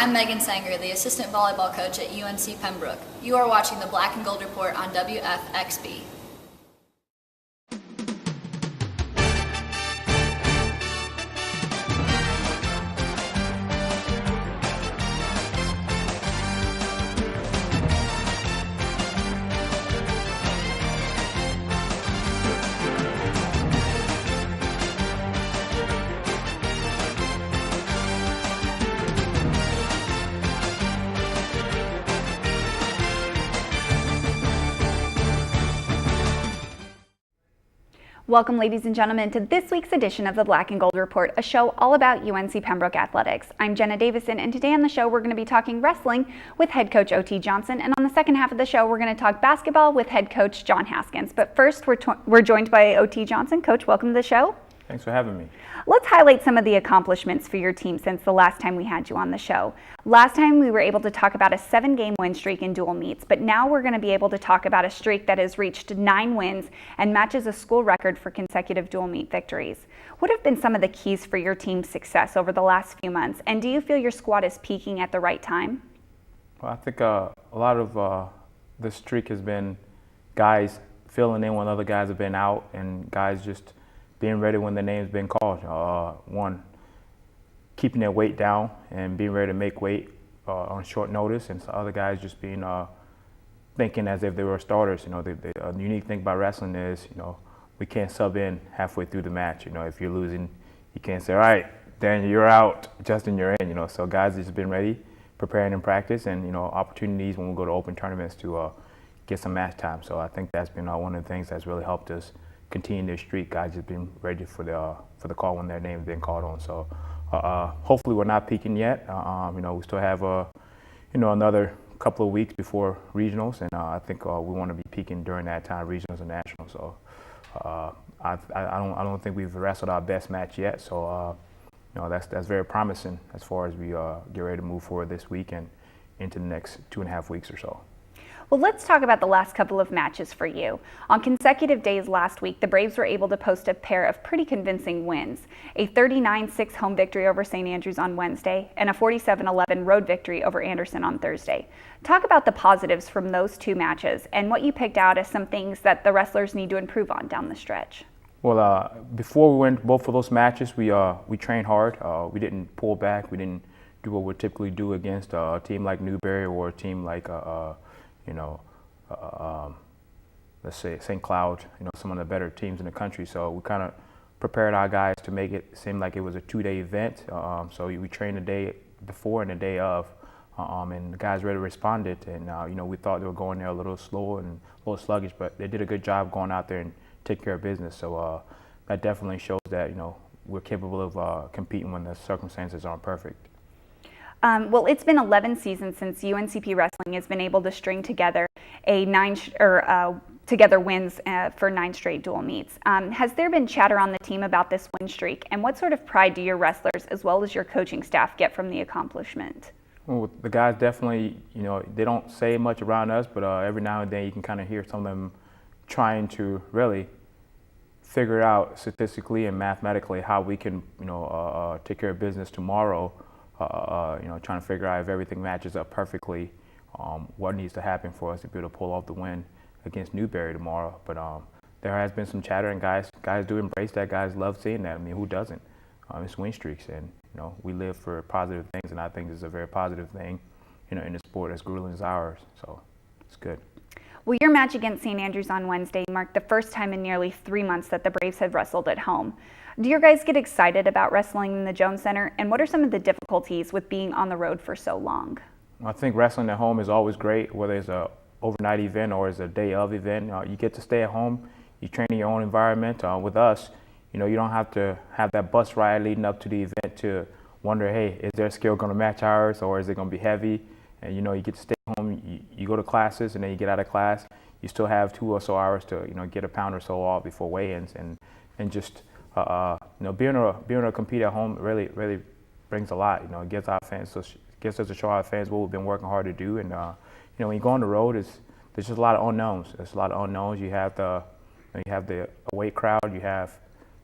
I'm Megan Sanger, the assistant volleyball coach at UNC Pembroke. You are watching the Black and Gold Report on WFXB. Welcome, ladies and gentlemen, to this week's edition of the Black and Gold Report, a show all about UNC Pembroke athletics. I'm Jenna Davison, and today on the show we're going to be talking wrestling with head coach O.T. Johnson, and on the second half of the show we're going to talk basketball with head coach John Haskins. But first, we're joined by O.T. Johnson. Coach, welcome to the show. Thanks for having me. Let's highlight some of the accomplishments for your team since the last time we had you on the show. Last time we were able to talk about a 7-game win streak in dual meets, but now we're going to be able to talk about a streak that has reached 9 wins and matches a school record for consecutive dual meet victories. What have been some of the keys for your team's success over the last few months, and do you feel your squad is peaking at the right time? Well, I think a lot of the streak has been guys filling in when other guys have been out, and guys just being ready when their name's been called. One, keeping their weight down and being ready to make weight on short notice, and some other guys just being thinking as if they were starters. You know, the unique thing about wrestling is, you know, we can't sub in halfway through the match. You know, if you're losing, you can't say, all right, then you're out, Justin, you're in. You know, so guys have just been ready, preparing in practice, and, you know, opportunities when we go to open tournaments to get some match time. So I think that's been one of the things that's really helped us continue their streak. Guys have been ready for the call when their name's been called on. So hopefully we're not peaking yet. You know, we still have another couple of weeks before regionals, and I think we want to be peaking during that time, regionals and nationals. So I don't think we've wrestled our best match yet. So you know, that's very promising as far as we get ready to move forward this week and into the next 2.5 weeks or so. Well, let's talk about the last couple of matches for you. On consecutive days last week, the Braves were able to post a pair of pretty convincing wins, a 39-6 home victory over St. Andrews on Wednesday and a 47-11 road victory over Anderson on Thursday. Talk about the positives from those two matches and what you picked out as some things that the wrestlers need to improve on down the stretch. Well, before we went both of those matches, we trained hard. We didn't pull back. We didn't do what we typically do against a team like Newberry or a team like let's say St. Cloud, you know, some of the better teams in the country. So we kind of prepared our guys to make it seem like it was a 2-day event. So we trained the day before and the day of, and the guys really responded. And you know, we thought they were going there a little slow and a little sluggish, but they did a good job going out there and take care of business. So that definitely shows that, you know, we're capable of competing when the circumstances aren't perfect. Well, it's been 11 seasons since UNCP Wrestling has been able to string together together wins for 9 straight dual meets. Has there been chatter on the team about this win streak, and what sort of pride do your wrestlers as well as your coaching staff get from the accomplishment? Well, the guys definitely, you know, they don't say much around us, but every now and then you can kind of hear some of them trying to really figure out statistically and mathematically how we can, you know, take care of business tomorrow. You know, trying to figure out if everything matches up perfectly, what needs to happen for us to be able to pull off the win against Newberry tomorrow. But there has been some chatter, and guys do embrace that. Guys love seeing that. I mean, who doesn't? It's win streaks, and, you know, we live for positive things, and I think this is a very positive thing, you know, in a sport as grueling as ours. So it's good. Well, your match against St. Andrews on Wednesday marked the first time in nearly 3 months that the Braves have wrestled at home. Do your guys get excited about wrestling in the Jones Center, and what are some of the difficulties with being on the road for so long? I think wrestling at home is always great, whether it's an overnight event or it's a day of event. You get to stay at home, you train in your own environment. With us, you know, you don't have to have that bus ride leading up to the event to wonder, hey, is their skill going to match ours, or is it going to be heavy? And, you know, you get to stay home, you go to classes, and then you get out of class. You still have 2 or so hours to, you know, get a pound or so off before weigh-ins, and just you know, being able to compete at home really brings a lot. You know, it gets our fans, gets us to show our fans what we've been working hard to do. And you know, when you go on the road, there's just a lot of unknowns. There's a lot of unknowns. You have the away crowd. You have,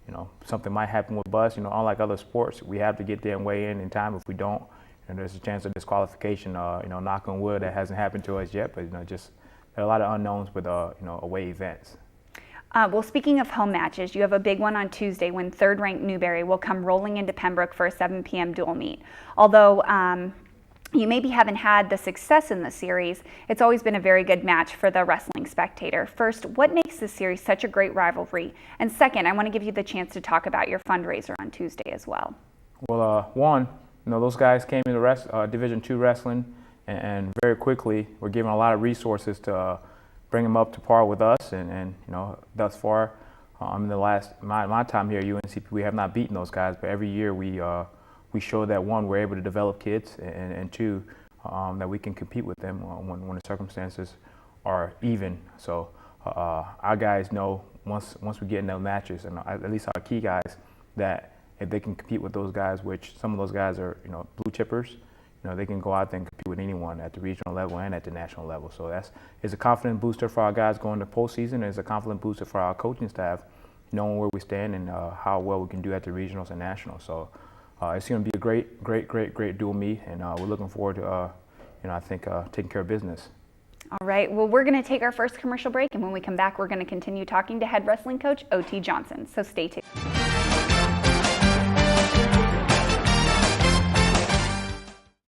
you know, something might happen with us. You know, unlike other sports, we have to get there and weigh in time. If we don't, there's a chance of disqualification. Knock on wood, that hasn't happened to us yet, but just there are a lot of unknowns with away events. Well, speaking of home matches, you have a big one on Tuesday when third-ranked Newberry will come rolling into Pembroke for a 7 p.m. dual meet. Although you maybe haven't had the success in the series, it's always been a very good match for the wrestling spectator. First, what makes this series such a great rivalry? And second, I want to give you the chance to talk about your fundraiser on Tuesday as well. Well, one, those guys came into Division II wrestling, and very quickly we're given a lot of resources to bring them up to par with us, and thus far, in the last my time here at UNCP, we have not beaten those guys, but every year we show that one, we're able to develop kids, and two, that we can compete with them when the circumstances are even. So our guys know once we get in those matches, and at least our key guys, that if they can compete with those guys, which some of those guys are blue chippers, they can go out there and compete with anyone at the regional level and at the national level. So it's a confident booster for our guys going to postseason, and it's a confident booster for our coaching staff, knowing where we stand and how well we can do at the regionals and nationals. So it's going to be a great dual meet, and we're looking forward to, I think, taking care of business. All right, well, we're going to take our first commercial break, and when we come back, we're going to continue talking to head wrestling coach O.T. Johnson. So stay tuned.